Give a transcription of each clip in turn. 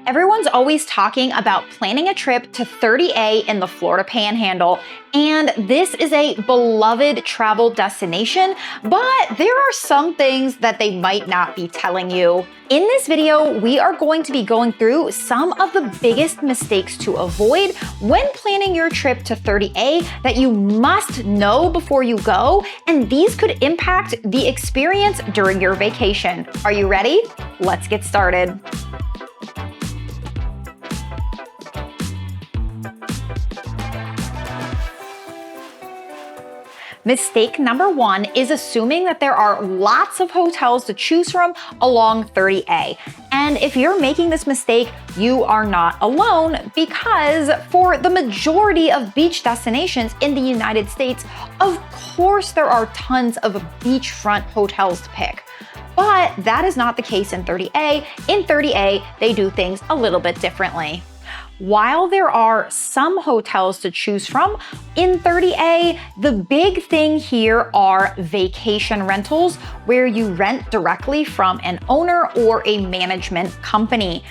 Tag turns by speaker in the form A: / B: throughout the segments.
A: Everyone's always talking about planning a trip to 30A in the Florida Panhandle, and this is a beloved travel destination, but there are some things that they might not be telling you. In this video, we are going to be going through some of the biggest mistakes to avoid when planning your trip to 30A that you must know before you go, and these could impact the experience during your vacation. Are you ready? Let's get started. Mistake number one is assuming that there are lots of hotels to choose from along 30A. And if you're making this mistake, you are not alone, because for the majority of beach destinations in the United States, of course there are tons of beachfront hotels to pick. But that is not the case in 30A. In 30A, they do things a little bit differently. While there are some hotels to choose from, in 30A, the big thing here are vacation rentals, where you rent directly from an owner or a management company.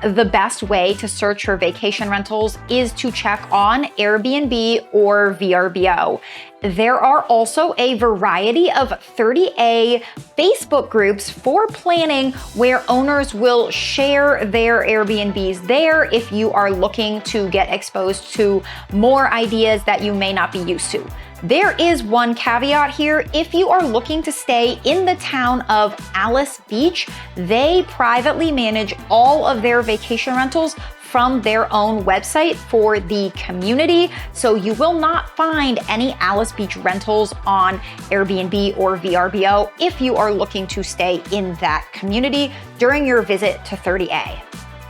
A: The best way to search for vacation rentals is to check on Airbnb or VRBO. There are also a variety of 30A Facebook groups for planning where owners will share their Airbnbs there if you are looking to get exposed to more ideas that you may not be used to. There is one caveat here. If you are looking to stay in the town of Alys Beach, they privately manage all of their vacation rentals from their own website for the community. So you will not find any Alys Beach rentals on Airbnb or VRBO if you are looking to stay in that community during your visit to 30A.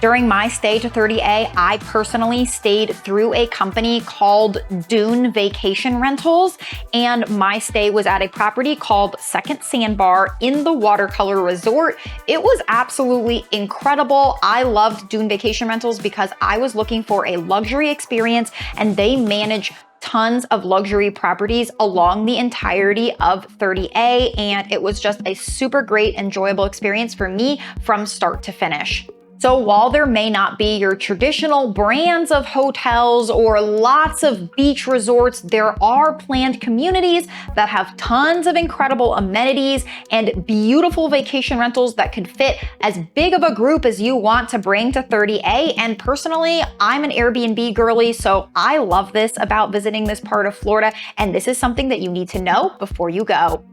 A: During my stay to 30A, I personally stayed through a company called Dune Vacation Rentals, and my stay was at a property called Second Sandbar in the Watercolor Resort. It was absolutely incredible. I loved Dune Vacation Rentals because I was looking for a luxury experience, and they manage tons of luxury properties along the entirety of 30A, and it was just a super great, enjoyable experience for me from start to finish. So while there may not be your traditional brands of hotels or lots of beach resorts, there are planned communities that have tons of incredible amenities and beautiful vacation rentals that could fit as big of a group as you want to bring to 30A. And personally, I'm an Airbnb girly, so I love this about visiting this part of Florida, and this is something that you need to know before you go.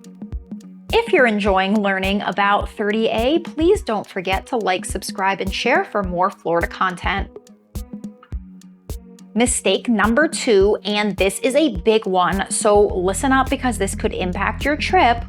A: If you're enjoying learning about 30A, please don't forget to like, subscribe, and share for more Florida content. Mistake number two, and this is a big one, so listen up because this could impact your trip,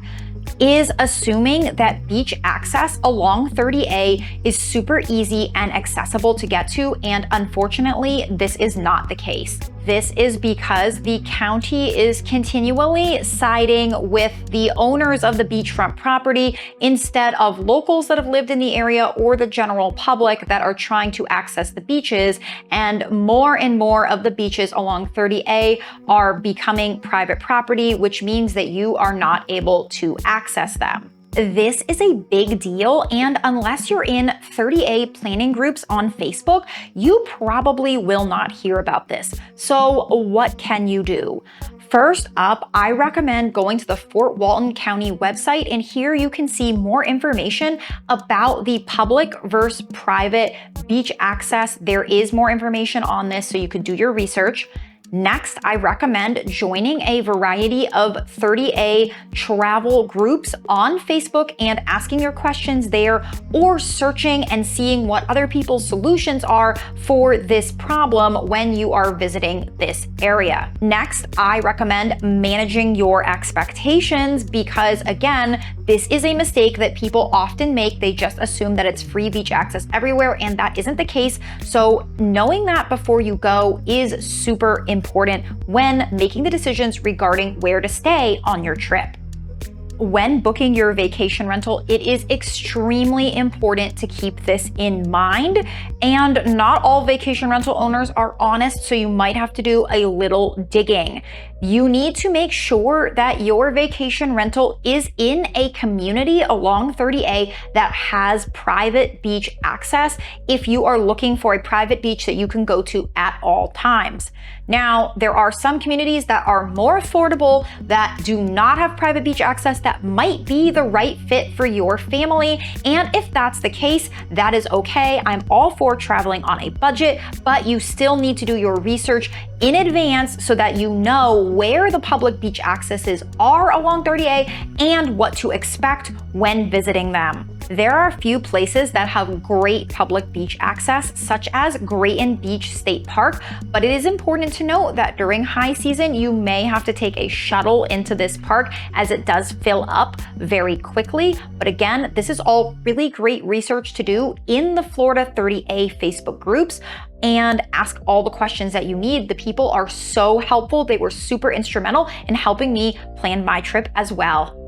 A: is assuming that beach access along 30A is super easy and accessible to get to, and unfortunately, this is not the case. This is because the county is continually siding with the owners of the beachfront property instead of locals that have lived in the area or the general public that are trying to access the beaches, and more of the beaches along 30A are becoming private property, which means that you are not able to access them. This is a big deal, and unless you're in 30A planning groups on Facebook, you probably will not hear about this. So what can you do? First up, I recommend going to the Fort Walton County website, and here you can see more information about the public versus private beach access. There is more information on this, so you could do your research. Next, I recommend joining a variety of 30A travel groups on Facebook and asking your questions there, or searching and seeing what other people's solutions are for this problem when you are visiting this area. Next, I recommend managing your expectations because, again, this is a mistake that people often make. They just assume that it's free beach access everywhere, and that isn't the case. So knowing that before you go is super important when making the decisions regarding where to stay on your trip. When booking your vacation rental, it is extremely important to keep this in mind. And not all vacation rental owners are honest, so you might have to do a little digging. You need to make sure that your vacation rental is in a community along 30A that has private beach access if you are looking for a private beach that you can go to at all times. Now, there are some communities that are more affordable that do not have private beach access that might be the right fit for your family. And if that's the case, that is okay. I'm all for traveling on a budget, but you still need to do your research in advance so that you know where the public beach accesses are along 30A and what to expect when visiting them. There are a few places that have great public beach access, such as Grayton Beach State Park, but it is important to note that during high season, you may have to take a shuttle into this park as it does fill up very quickly. But again, this is all really great research to do in the Florida 30A Facebook groups and ask all the questions that you need. The people are so helpful. They were super instrumental in helping me plan my trip as well.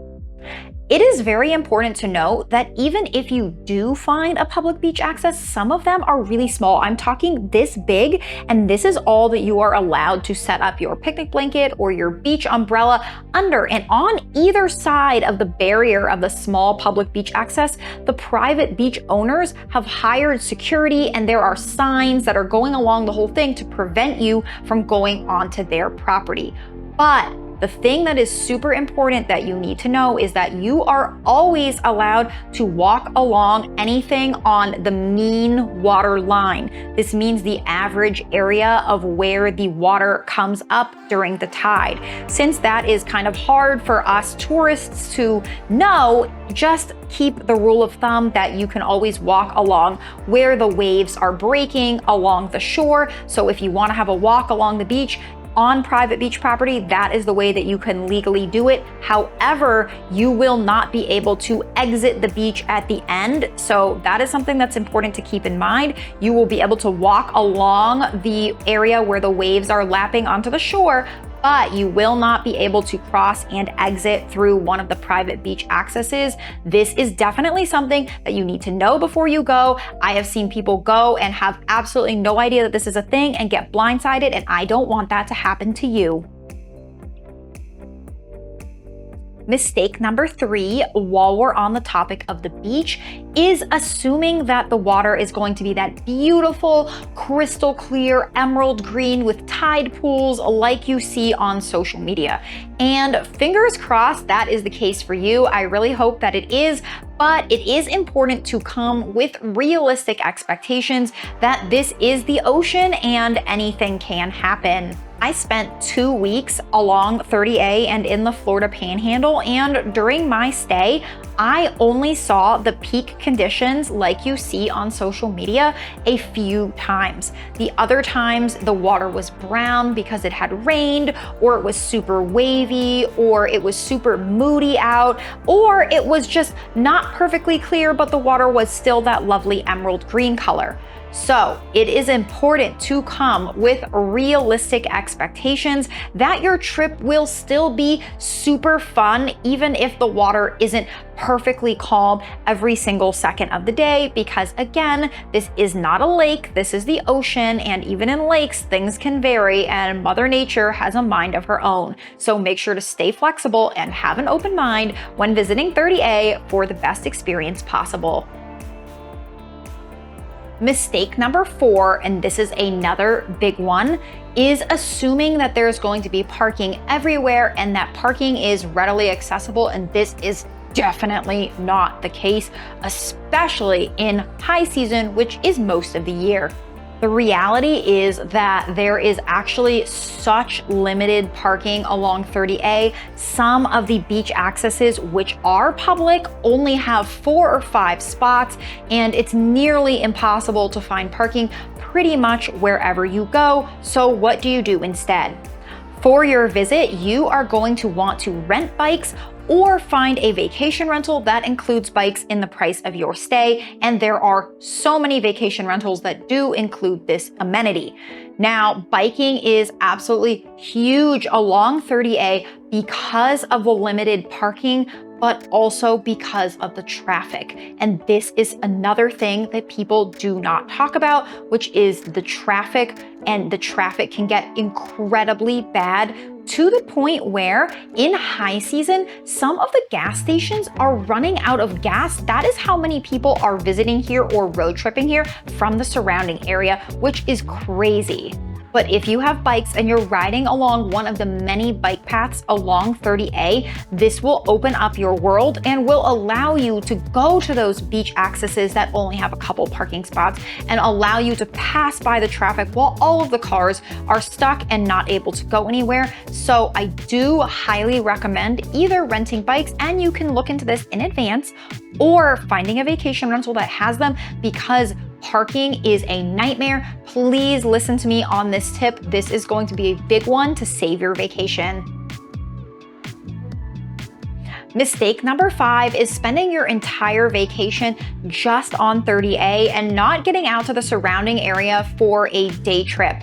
A: It is very important to note that even if you do find a public beach access, some of them are really small. I'm talking this big, and this is all that you are allowed to set up your picnic blanket or your beach umbrella under. And on either side of the barrier of the small public beach access, the private beach owners have hired security, and there are signs that are going along the whole thing to prevent you from going onto their property. But the thing that is super important that you need to know is that you are always allowed to walk along anything on the mean water line. This means the average area of where the water comes up during the tide. Since that is kind of hard for us tourists to know, just keep the rule of thumb that you can always walk along where the waves are breaking along the shore. So if you want to have a walk along the beach, on private beach property, that is the way that you can legally do it. However, you will not be able to exit the beach at the end. So that is something that's important to keep in mind. You will be able to walk along the area where the waves are lapping onto the shore, but you will not be able to cross and exit through one of the private beach accesses. This is definitely something that you need to know before you go. I have seen people go and have absolutely no idea that this is a thing and get blindsided, and I don't want that to happen to you. Mistake number 3, while we're on the topic of the beach, is assuming that the water is going to be that beautiful, crystal clear, emerald green with tide pools like you see on social media. And fingers crossed that is the case for you. I really hope that it is, but it is important to come with realistic expectations that this is the ocean and anything can happen. I spent 2 weeks along 30A and in the Florida Panhandle, and during my stay, I only saw the peak conditions like you see on social media a few times. The other times the water was brown because it had rained, or it was super wavy, or it was super moody out, or it was just not perfectly clear, but the water was still that lovely emerald green color. So it is important to come with realistic expectations that your trip will still be super fun, even if the water isn't perfectly calm every single second of the day, because again, this is not a lake, this is the ocean, and even in lakes, things can vary, and Mother Nature has a mind of her own. So make sure to stay flexible and have an open mind when visiting 30A for the best experience possible. Mistake number 4, and this is another big one, is assuming that there's going to be parking everywhere and that parking is readily accessible, and this is definitely not the case, especially in high season, which is most of the year. The reality is that there is actually such limited parking along 30A. Some of the beach accesses, which are public, only have 4 or 5 spots, and it's nearly impossible to find parking pretty much wherever you go. So what do you do instead? For your visit, you are going to want to rent bikes or find a vacation rental that includes bikes in the price of your stay. And there are so many vacation rentals that do include this amenity. Now, biking is absolutely huge along 30A because of the limited parking, but also because of the traffic. And this is another thing that people do not talk about, which is the traffic. And the traffic can get incredibly bad to the point where in high season, some of the gas stations are running out of gas. That is how many people are visiting here or road tripping here from the surrounding area, which is crazy. But if you have bikes and you're riding along one of the many bike paths along 30A, this will open up your world and will allow you to go to those beach accesses that only have a couple parking spots and allow you to pass by the traffic while all of the cars are stuck and not able to go anywhere. So I do highly recommend either renting bikes, and you can look into this in advance, or finding a vacation rental that has them, because parking is a nightmare. Please listen to me on this tip. This is going to be a big one to save your vacation. Mistake number 5 is spending your entire vacation just on 30A and not getting out to the surrounding area for a day trip.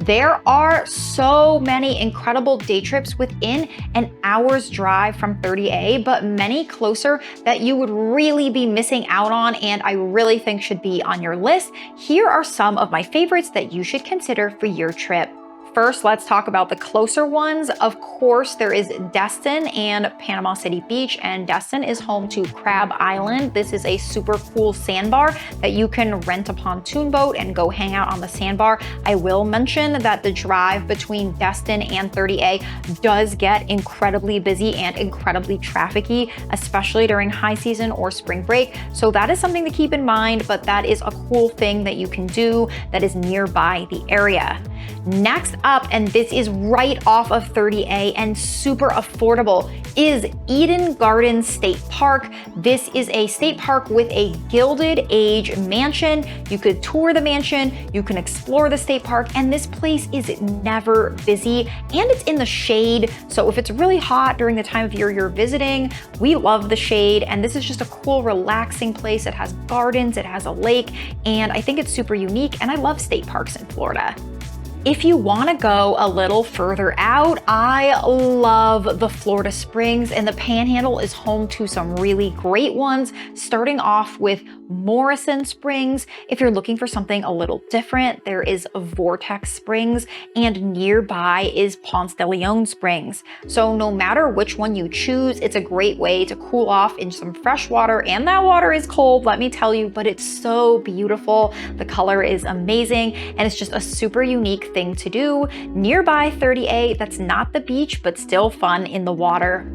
A: There are so many incredible day trips within an hour's drive from 30A, but many closer that you would really be missing out on, and I really think should be on your list. Here are some of my favorites that you should consider for your trip. First, let's talk about the closer ones. Of course, there is Destin and Panama City Beach, and Destin is home to Crab Island. This is a super cool sandbar that you can rent a pontoon boat and go hang out on the sandbar. I will mention that the drive between Destin and 30A does get incredibly busy and incredibly trafficy, especially during high season or spring break. So that is something to keep in mind, but that is a cool thing that you can do that is nearby the area. Next up, and this is right off of 30A and super affordable, is Eden Gardens State Park. This is a state park with a Gilded Age mansion. You could tour the mansion, you can explore the state park, and this place is never busy, and it's in the shade. So if it's really hot during the time of year you're visiting, we love the shade, and this is just a cool, relaxing place. It has gardens, it has a lake, and I think it's super unique, and I love state parks in Florida. If you want to go a little further out, I love the Florida Springs, and the Panhandle is home to some really great ones, starting off with Morrison Springs. If you're looking for something a little different, there is Vortex Springs, and nearby is Ponce de Leon Springs. So no matter which one you choose, it's a great way to cool off in some fresh water, and that water is cold, let me tell you, but it's so beautiful. The color is amazing, and it's just a super unique thing to do nearby 30A that's not the beach, but still fun in the water.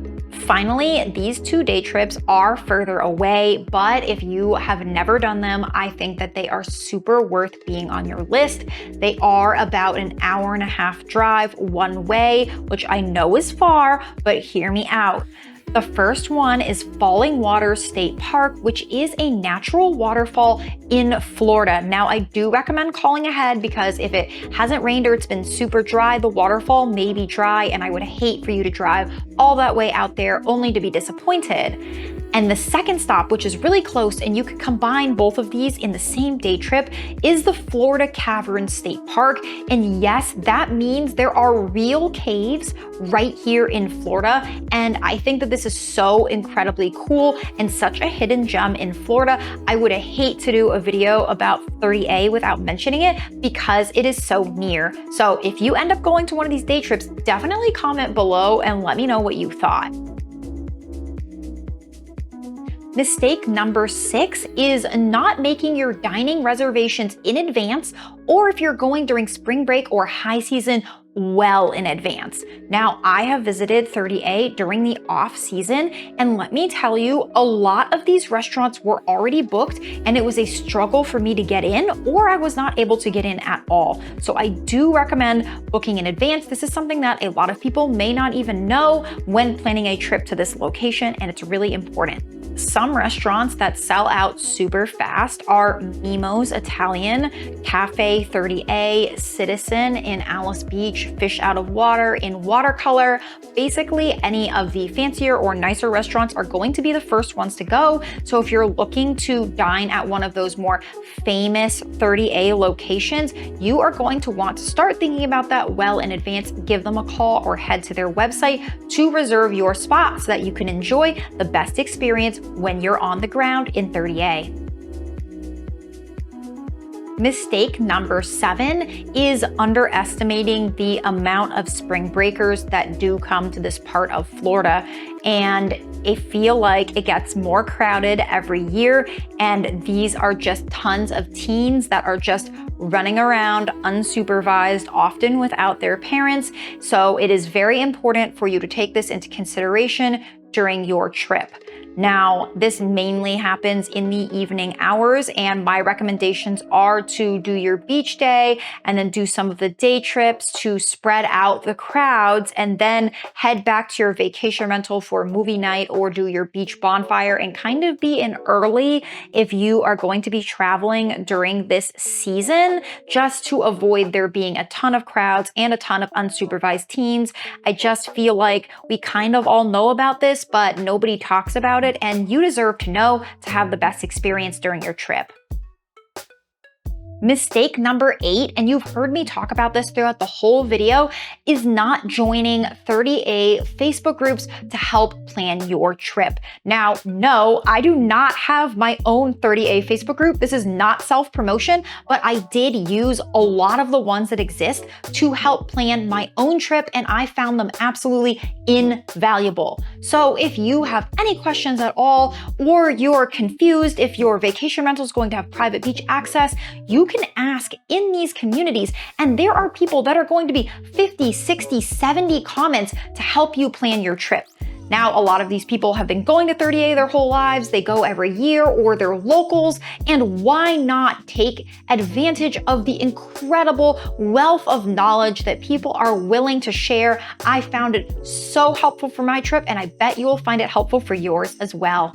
A: Finally, these 2 day trips are further away, but if you have never done them, I think that they are super worth being on your list. They are about an hour-and-a-half drive one way, which I know is far, but hear me out. The first one is Falling Waters State Park, which is a natural waterfall in Florida. Now, I do recommend calling ahead, because if it hasn't rained or it's been super dry, the waterfall may be dry, and I would hate for you to drive all that way out there only to be disappointed. And the second stop, which is really close, and you could combine both of these in the same day trip, is the Florida Caverns State Park. And yes, that means there are real caves right here in Florida. And I think that this is so incredibly cool and such a hidden gem in Florida. I would hate to do a video about 30A without mentioning it, because it is so near. So if you end up going to one of these day trips, definitely comment below and let me know what you thought. Mistake number 6 is not making your dining reservations in advance, or if you're going during spring break or high season, well in advance. Now, I have visited 30A during the off season, and let me tell you, a lot of these restaurants were already booked, and it was a struggle for me to get in, or I was not able to get in at all. So I do recommend booking in advance. This is something that a lot of people may not even know when planning a trip to this location, and it's really important. Some restaurants that sell out super fast are Mimo's Italian, Cafe 30A, Citizen in Alys Beach, Fish Out of Water in Watercolor. Basically, any of the fancier or nicer restaurants are going to be the first ones to go. So if you're looking to dine at one of those more famous 30A locations, you are going to want to start thinking about that well in advance. Give them a call or head to their website to reserve your spot so that you can enjoy the best experience when you're on the ground in 30A. Mistake number 7 is underestimating the amount of spring breakers that do come to this part of Florida. And I feel like it gets more crowded every year, and these are just tons of teens that are just running around unsupervised, often without their parents. So it is very important for you to take this into consideration during your trip. Now, this mainly happens in the evening hours, and my recommendations are to do your beach day and then do some of the day trips to spread out the crowds, and then head back to your vacation rental for movie night or do your beach bonfire, and kind of be in early if you are going to be traveling during this season, just to avoid there being a ton of crowds and a ton of unsupervised teens. I just feel like we kind of all know about this, but nobody talks about it, and you deserve to know to have the best experience during your trip. Mistake number 8, and you've heard me talk about this throughout the whole video, is not joining 30A Facebook groups to help plan your trip. Now, no, I do not have my own 30A Facebook group. This is not self-promotion, but I did use a lot of the ones that exist to help plan my own trip, and I found them absolutely invaluable. So if you have any questions at all, or you're confused if your vacation rental is going to have private beach access, you can ask in these communities, and there are people that are going to be 50, 60, 70 comments to help you plan your trip. Now, a lot of these people have been going to 30A their whole lives. They go every year, or they're locals, and why not take advantage of the incredible wealth of knowledge that people are willing to share? I found it so helpful for my trip, and I bet you will find it helpful for yours as well.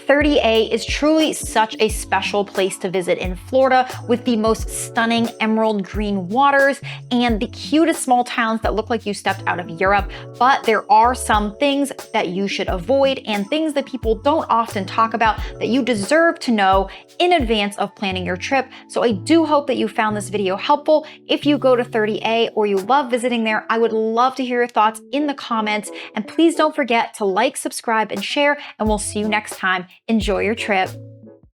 A: 30A is truly such a special place to visit in Florida, with the most stunning emerald green waters and the cutest small towns that look like you stepped out of Europe. But there are some things that you should avoid, and things that people don't often talk about that you deserve to know in advance of planning your trip. So I do hope that you found this video helpful. If you go to 30A or you love visiting there, I would love to hear your thoughts in the comments. And please don't forget to like, subscribe, and share, and we'll see you next time. Enjoy your trip.